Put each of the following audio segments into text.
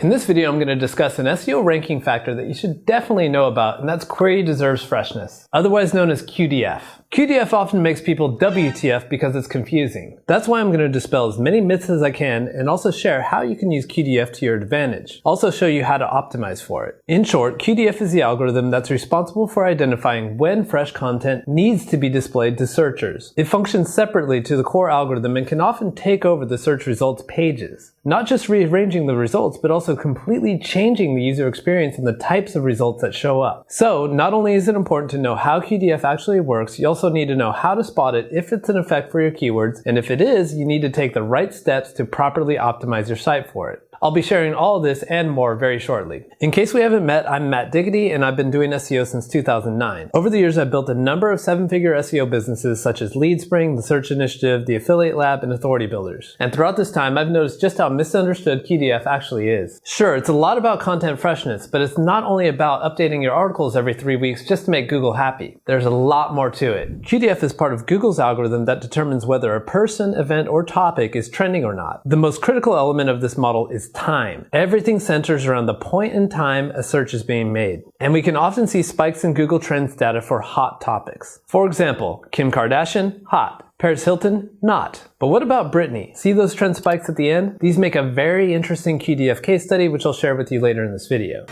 In this video, I'm going to discuss an SEO ranking factor that you should definitely know about, and that's query deserves freshness, otherwise known as QDF. QDF often makes people WTF because it's confusing. That's why I'm going to dispel as many myths as I can and also share how you can use QDF to your advantage. Also show you how to optimize for it. In short, QDF is the algorithm that's responsible for identifying when fresh content needs to be displayed to searchers. It functions separately to the core algorithm and can often take over the search results pages. Not just rearranging the results, but also completely changing the user experience and the types of results that show up. So, not only is it important to know how QDF actually works, you also need to know how to spot it if it's an effect for your keywords, and if it is, you need to take the right steps to properly optimize your site for it. I'll be sharing all of this and more very shortly. In case we haven't met, I'm Matt Diggity and I've been doing SEO since 2009. Over the years, I've built a number of seven-figure SEO businesses such as LeadSpring, The Search Initiative, The Affiliate Lab, and Authority Builders. And throughout this time, I've noticed just how misunderstood QDF actually is. Sure, it's a lot about content freshness, but it's not only about updating your articles every 3 weeks just to make Google happy. There's a lot more to it. QDF is part of Google's algorithm that determines whether a person, event, or topic is trending or not. The most critical element of this model is time. Everything centers around the point in time a search is being made. And we can often see spikes in Google Trends data for hot topics. For example, Kim Kardashian, hot. Paris Hilton, not. But what about Britney? See those trend spikes at the end? These make a very interesting QDF case study, which I'll share with you later in this video.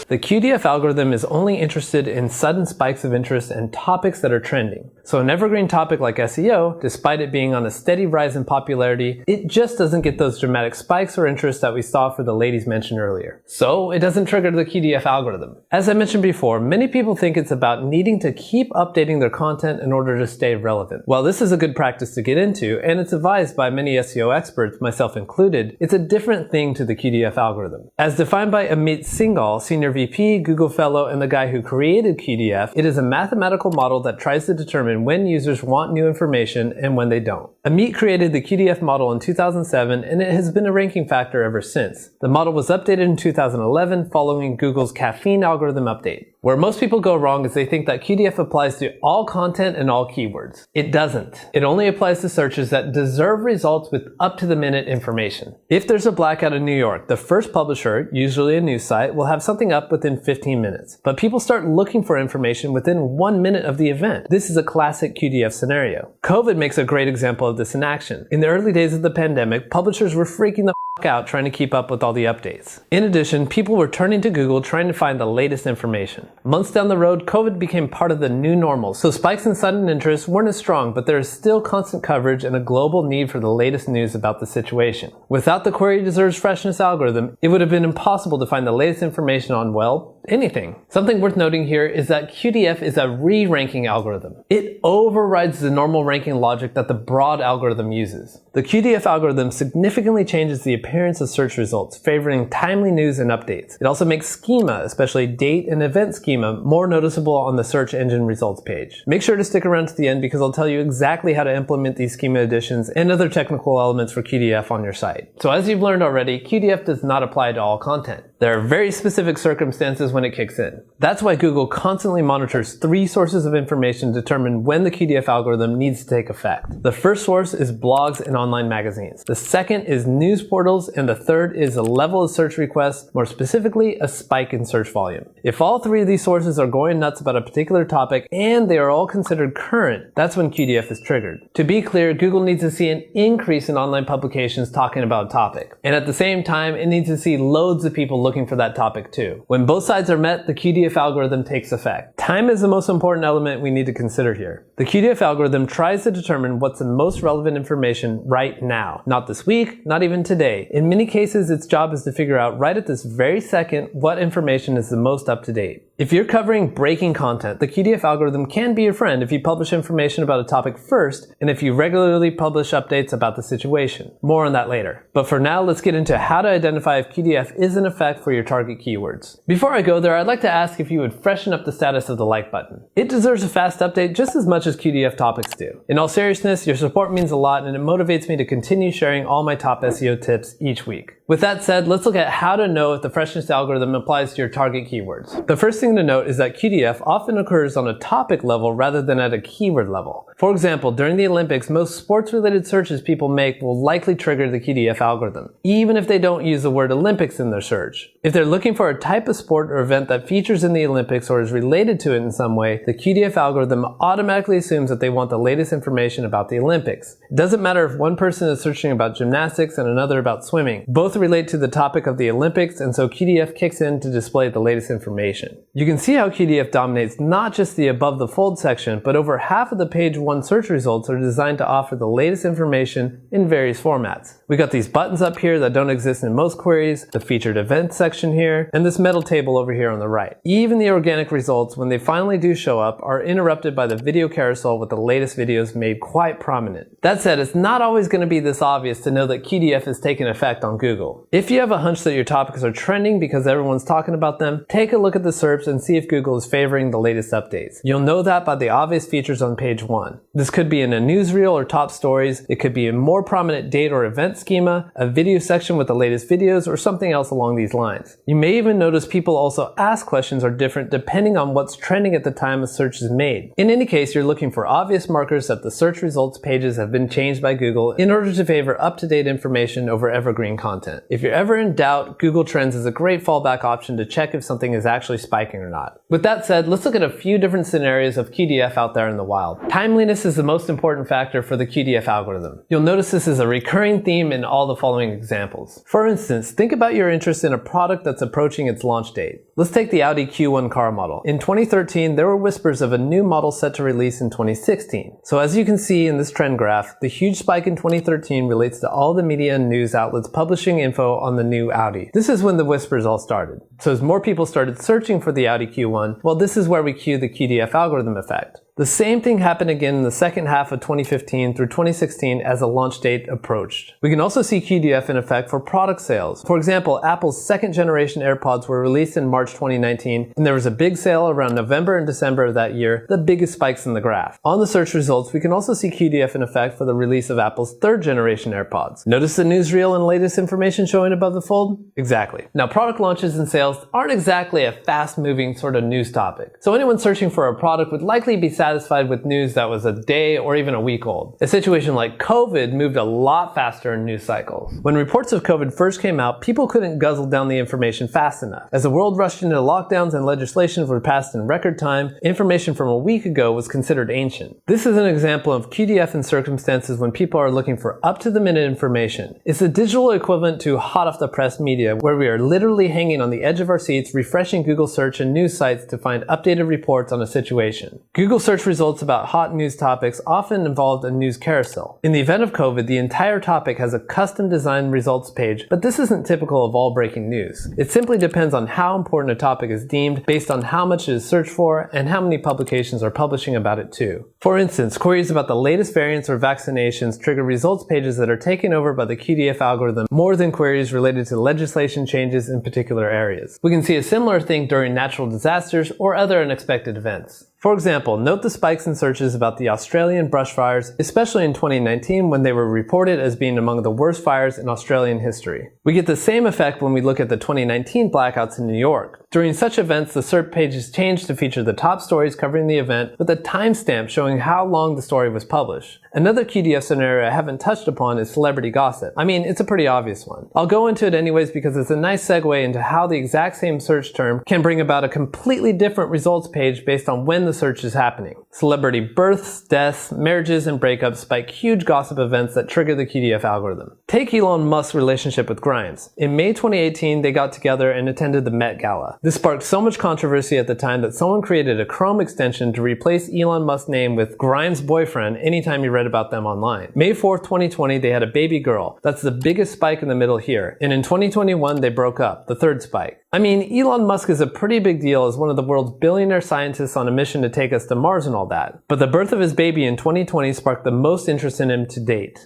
The QDF algorithm is only interested in sudden spikes of interest and topics that are trending. So an evergreen topic like SEO, despite it being on a steady rise in popularity, it just doesn't get those dramatic spikes or interest that we saw for the ladies mentioned earlier. So it doesn't trigger the QDF algorithm. As I mentioned before, many people think it's about needing to keep updating their content in order to stay relevant. While this is a good practice to get into, and it's advised by many SEO experts, myself included, it's a different thing to the QDF algorithm. As defined by Amit Singhal, Senior VP, Google Fellow, and the guy who created QDF, it is a mathematical model that tries to determine when users want new information and when they don't. Amit created the QDF model in 2007, and it has been a ranking factor ever since. The model was updated in 2011 following Google's caffeine algorithm update. Where most people go wrong is they think that QDF applies to all content and all keywords. It doesn't. It only applies to searches that deserve results with up-to-the-minute information. If there's a blackout in New York, the first publisher, usually a news site, will have something up within 15 minutes. But people start looking for information within 1 minute of the event. This is a classic QDF scenario. COVID makes a great example of this in action. In the early days of the pandemic, publishers were freaking the out trying to keep up with all the updates. In addition, people were turning to Google trying to find the latest information. Months down the road, COVID became part of the new normal, so spikes in sudden interest weren't as strong, but there is still constant coverage and a global need for the latest news about the situation. Without the query deserves freshness algorithm, it would have been impossible to find the latest information on, well, anything. Something worth noting here is that QDF is a re-ranking algorithm. It overrides the normal ranking logic that the broad algorithm uses. The QDF algorithm significantly changes the appearance of search results, favoring timely news and updates. It also makes schema, especially date and event schema, more noticeable on the search engine results page. Make sure to stick around to the end because I'll tell you exactly how to implement these schema additions and other technical elements for QDF on your site. So as you've learned already, QDF does not apply to all content. There are very specific circumstances when it kicks in. That's why Google constantly monitors 3 sources of information to determine when the QDF algorithm needs to take effect. The first source is blogs and online magazines. The second is news portals, and the third is a level of search requests, more specifically, a spike in search volume. If all 3 of these sources are going nuts about a particular topic and they are all considered current, that's when QDF is triggered. To be clear, Google needs to see an increase in online publications talking about a topic. And at the same time, it needs to see loads of people looking for that topic too. When both sides are met, the QDF algorithm takes effect. Time is the most important element we need to consider here. The QDF algorithm tries to determine what's the most relevant information right now. Not this week, not even today. In many cases, its job is to figure out right at this very second what information is the most up to date. If you're covering breaking content, the QDF algorithm can be your friend if you publish information about a topic first and if you regularly publish updates about the situation. More on that later. But for now, let's get into how to identify if QDF is in effect for your target keywords. Before I go there, I'd like to ask if you would freshen up the status of the like button. It deserves a fast update just as much as QDF topics do. In all seriousness, your support means a lot and it motivates me to continue sharing all my top SEO tips each week. With that said, let's look at how to know if the freshness algorithm applies to your target keywords. The first thing thing to note is that QDF often occurs on a topic level rather than at a keyword level. For example, during the Olympics, most sports-related searches people make will likely trigger the QDF algorithm, even if they don't use the word Olympics in their search. If they're looking for a type of sport or event that features in the Olympics or is related to it in some way, the QDF algorithm automatically assumes that they want the latest information about the Olympics. It doesn't matter if one person is searching about gymnastics and another about swimming. Both relate to the topic of the Olympics, and so QDF kicks in to display the latest information. You can see how QDF dominates not just the above the fold section, but over half of the page 1 search results are designed to offer the latest information in various formats. We got these buttons up here that don't exist in most queries, the featured events section here, and this metal table over here on the right. Even the organic results, when they finally do show up, are interrupted by the video carousel with the latest videos made quite prominent. That said, it's not always going to be this obvious to know that QDF is taking effect on Google. If you have a hunch that your topics are trending because everyone's talking about them, take a look at the SERPs and see if Google is favoring the latest updates. You'll know that by the obvious features on page 1. This could be in a newsreel or top stories, it could be a more prominent date or event schema, a video section with the latest videos, or something else along these lines. You may even notice people also ask questions are different depending on what's trending at the time a search is made. In any case, you're looking for obvious markers that the search results pages have been changed by Google in order to favor up-to-date information over evergreen content. If you're ever in doubt, Google Trends is a great fallback option to check if something is actually spiking or not. With that said, let's look at a few different scenarios of QDF out there in the wild. Timeliness is the most important factor for the QDF algorithm. You'll notice this is a recurring theme in all the following examples. For instance, think about your interest in a product that's approaching its launch date. Let's take the Audi Q1 car model. In 2013, there were whispers of a new model set to release in 2016. So as you can see in this trend graph, the huge spike in 2013 relates to all the media and news outlets publishing info on the new Audi. This is when the whispers all started. So as more people started searching for the Audi Q1, well, this is where we cue the QDF algorithm effect. The same thing happened again in the second half of 2015 through 2016 as the launch date approached. We can also see QDF in effect for product sales. For example, Apple's second generation AirPods were released in March 2019, and there was a big sale around November and December of that year, the biggest spikes in the graph. On the search results, we can also see QDF in effect for the release of Apple's third generation AirPods. Notice the newsreel and latest information showing above the fold? Exactly. Now, product launches and sales aren't exactly a fast-moving sort of news topic, so anyone searching for a product would likely be satisfied with news that was a day or even a week old. A situation like COVID moved a lot faster in news cycles. When reports of COVID first came out, people couldn't guzzle down the information fast enough. As the world rushed into lockdowns and legislations were passed in record time, information from a week ago was considered ancient. This is an example of QDF in circumstances when people are looking for up-to-the-minute information. It's the digital equivalent to hot-off-the-press media, where we are literally hanging on the edge of our seats, refreshing Google search and news sites to find updated reports on a situation. Google search results about hot news topics often involved a news carousel. In the event of COVID, the entire topic has a custom designed results page, but this isn't typical of all breaking news. It simply depends on how important a topic is deemed based on how much it is searched for and how many publications are publishing about it too. For instance, queries about the latest variants or vaccinations trigger results pages that are taken over by the QDF algorithm more than queries related to legislation changes in particular areas. We can see a similar thing during natural disasters or other unexpected events. For example, note the spikes in searches about the Australian brushfires, especially in 2019 when they were reported as being among the worst fires in Australian history. We get the same effect when we look at the 2019 blackouts in New York. During such events, the SERP page is changed to feature the top stories covering the event with a timestamp showing how long the story was published. Another QDF scenario I haven't touched upon is celebrity gossip. I mean, it's a pretty obvious one. I'll go into it anyways because it's a nice segue into how the exact same search term can bring about a completely different results page based on when the search is happening. Celebrity births, deaths, marriages, and breakups spike huge gossip events that trigger the QDF algorithm. Take Elon Musk's relationship with Grimes. In May 2018, they got together and attended the Met Gala. This sparked so much controversy at the time that someone created a Chrome extension to replace Elon Musk's name with Grimes' boyfriend anytime you read about them online. May 4th, 2020, they had a baby girl. That's the biggest spike in the middle here. And in 2021, they broke up, the third spike. I mean, Elon Musk is a pretty big deal as one of the world's billionaire scientists on a mission to take us to Mars and all that. But the birth of his baby in 2020 sparked the most interest in him to date.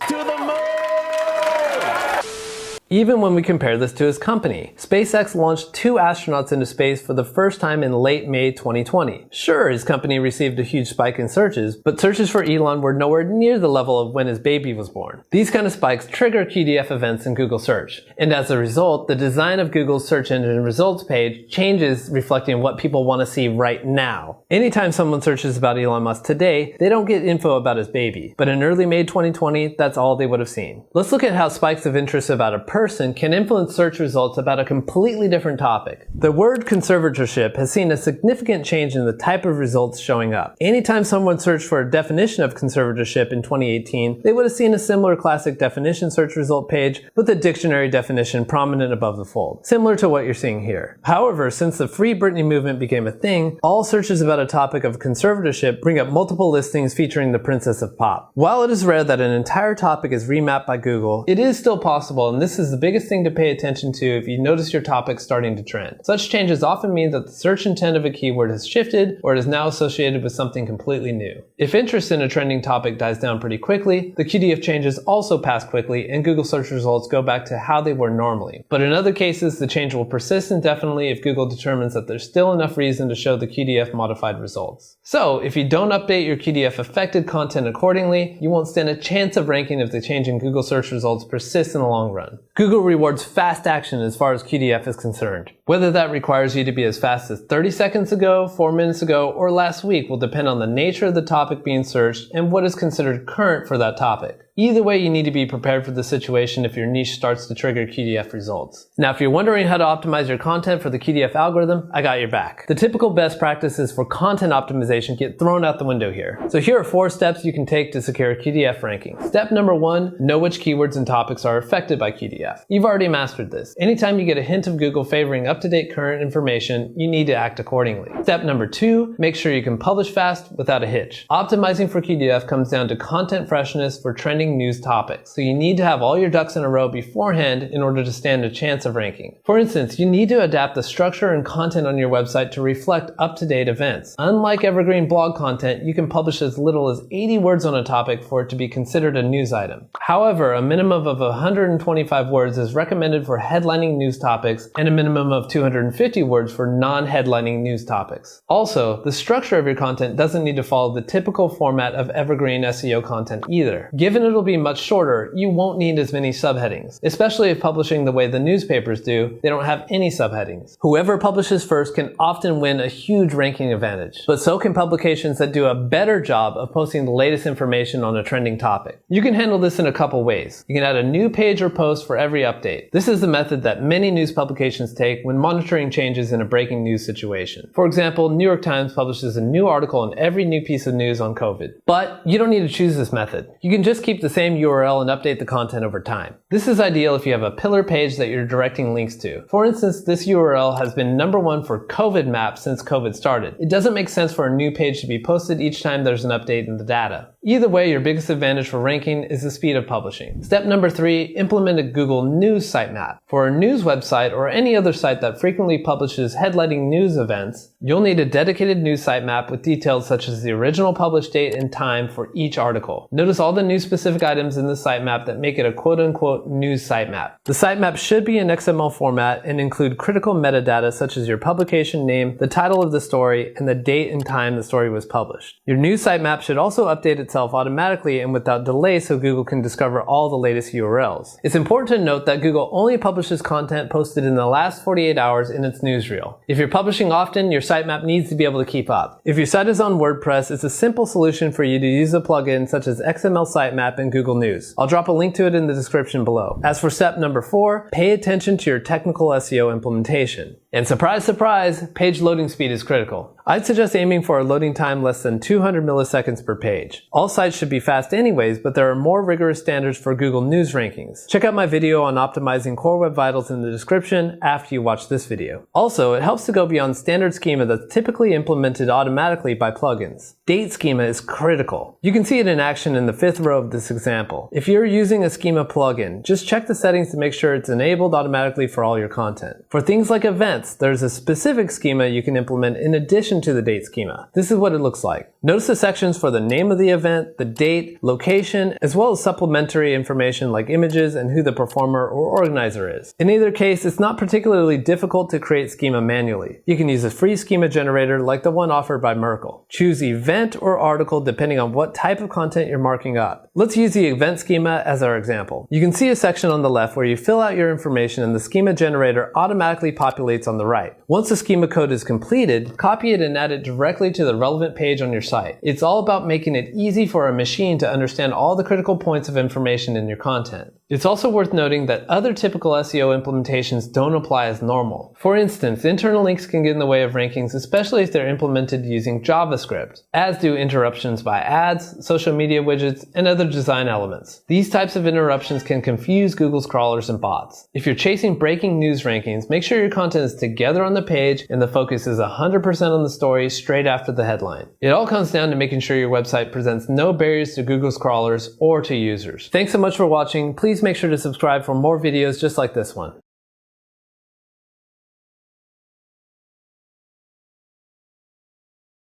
even when we compare this to his company. SpaceX launched 2 astronauts into space for the first time in late May 2020. Sure, his company received a huge spike in searches, but searches for Elon were nowhere near the level of when his baby was born. These kind of spikes trigger QDF events in Google search, and as a result, the design of Google's search engine results page changes, reflecting what people want to see right now. Anytime someone searches about Elon Musk today, they don't get info about his baby, but in early May 2020, that's all they would have seen. Let's look at how spikes of interest about a person can influence search results about a completely different topic. The word conservatorship has seen a significant change in the type of results showing up. Anytime someone searched for a definition of conservatorship in 2018, they would have seen a similar classic definition search result page with a dictionary definition prominent above the fold, similar to what you're seeing here. However, since the Free Britney movement became a thing, all searches about a topic of conservatorship bring up multiple listings featuring the Princess of Pop. While it is rare that an entire topic is remapped by Google, it is still possible, and this is the biggest thing to pay attention to if you notice your topic starting to trend. Such changes often mean that the search intent of a keyword has shifted or it is now associated with something completely new. If interest in a trending topic dies down pretty quickly, the QDF changes also pass quickly and Google search results go back to how they were normally. But in other cases, the change will persist indefinitely if Google determines that there's still enough reason to show the QDF modified results. So, if you don't update your QDF affected content accordingly, you won't stand a chance of ranking if the change in Google search results persists in the long run. Google rewards fast action as far as QDF is concerned. Whether that requires you to be as fast as 30 seconds ago, 4 minutes ago, or last week will depend on the nature of the topic being searched and what is considered current for that topic. Either way, you need to be prepared for the situation if your niche starts to trigger QDF results. Now, if you're wondering how to optimize your content for the QDF algorithm, I got your back. The typical best practices for content optimization get thrown out the window here. So here are 4 steps you can take to secure QDF ranking. Step number 1, know which keywords and topics are affected by QDF. You've already mastered this. Anytime you get a hint of Google favoring up-to-date current information, you need to act accordingly. Step number 2, make sure you can publish fast without a hitch. Optimizing for QDF comes down to content freshness for trending news topics. So you need to have all your ducks in a row beforehand in order to stand a chance of ranking. For instance, you need to adapt the structure and content on your website to reflect up-to-date events. Unlike evergreen blog content, you can publish as little as 80 words on a topic for it to be considered a news item. However, a minimum of 125 words is recommended for headlining news topics and a minimum of 250 words for non-headlining news topics. Also, the structure of your content doesn't need to follow the typical format of evergreen SEO content either. Given it'll be much shorter, you won't need as many subheadings. Especially if publishing the way the newspapers do, they don't have any subheadings. Whoever publishes first can often win a huge ranking advantage, but so can publications that do a better job of posting the latest information on a trending topic. You can handle this in a couple ways. You can add a new page or post for every update. This is the method that many news publications take when monitoring changes in a breaking news situation. For example, New York Times publishes a new article on every new piece of news on COVID. But you don't need to choose this method. You can just keep the same URL and update the content over time. This is ideal if you have a pillar page that you're directing links to. For instance, this URL has been #1 for COVID maps since COVID started. It doesn't make sense for a new page to be posted each time there's an update in the data. Either way, your biggest advantage for ranking is the speed of publishing. Step number 3, implement a Google News sitemap. For a news website or any other site that frequently publishes headlining news events, you'll need a dedicated news sitemap with details such as the original published date and time for each article. Notice all the news specific items in the sitemap that make it a quote-unquote news sitemap. The sitemap should be in XML format and include critical metadata such as your publication name, the title of the story, and the date and time the story was published. Your news sitemap should also update itself automatically and without delay so Google can discover all the latest URLs. It's important to note that Google only publishes content posted in the last 48 hours in its newsreel. If you're publishing often, your sitemap needs to be able to keep up. If your site is on WordPress, it's a simple solution for you to use a plugin such as XML Sitemap in Google News. I'll drop a link to it in the description below. As for step number 4, pay attention to your technical SEO implementation. And surprise, surprise, page loading speed is critical. I'd suggest aiming for a loading time less than 200 milliseconds per page. All sites should be fast anyways, but there are more rigorous standards for Google News rankings. Check out my video on optimizing Core Web Vitals in the description after you watch this video. Also, it helps to go beyond standard schema that's typically implemented automatically by plugins. Date schema is critical. You can see it in action in the 5th row of this example. If you're using a schema plugin, just check the settings to make sure it's enabled automatically for all your content. For things like events, events, there's a specific schema you can implement in addition to the date schema. This is what it looks like. Notice the sections for the name of the event, the date, location, as well as supplementary information like images and who the performer or organizer is. In either case, it's not particularly difficult to create schema manually. You can use a free schema generator like the one offered by Merkle. Choose event or article depending on what type of content you're marking up. Let's use the event schema as our example. You can see a section on the left where you fill out your information and the schema generator automatically populates on the right. Once the schema code is completed, copy it and add it directly to the relevant page on your site. It's all about making it easy for a machine to understand all the critical points of information in your content. It's also worth noting that other typical SEO implementations don't apply as normal. For instance, internal links can get in the way of rankings, especially if they're implemented using JavaScript, as do interruptions by ads, social media widgets, and other design elements. These types of interruptions can confuse Google's crawlers and bots. If you're chasing breaking news rankings, make sure your content is together on the page and the focus is 100% on the story straight after the headline. It all comes down to making sure your website presents no barriers to Google's crawlers or to users. Thanks so much for watching. Please make sure to subscribe for more videos just like this one.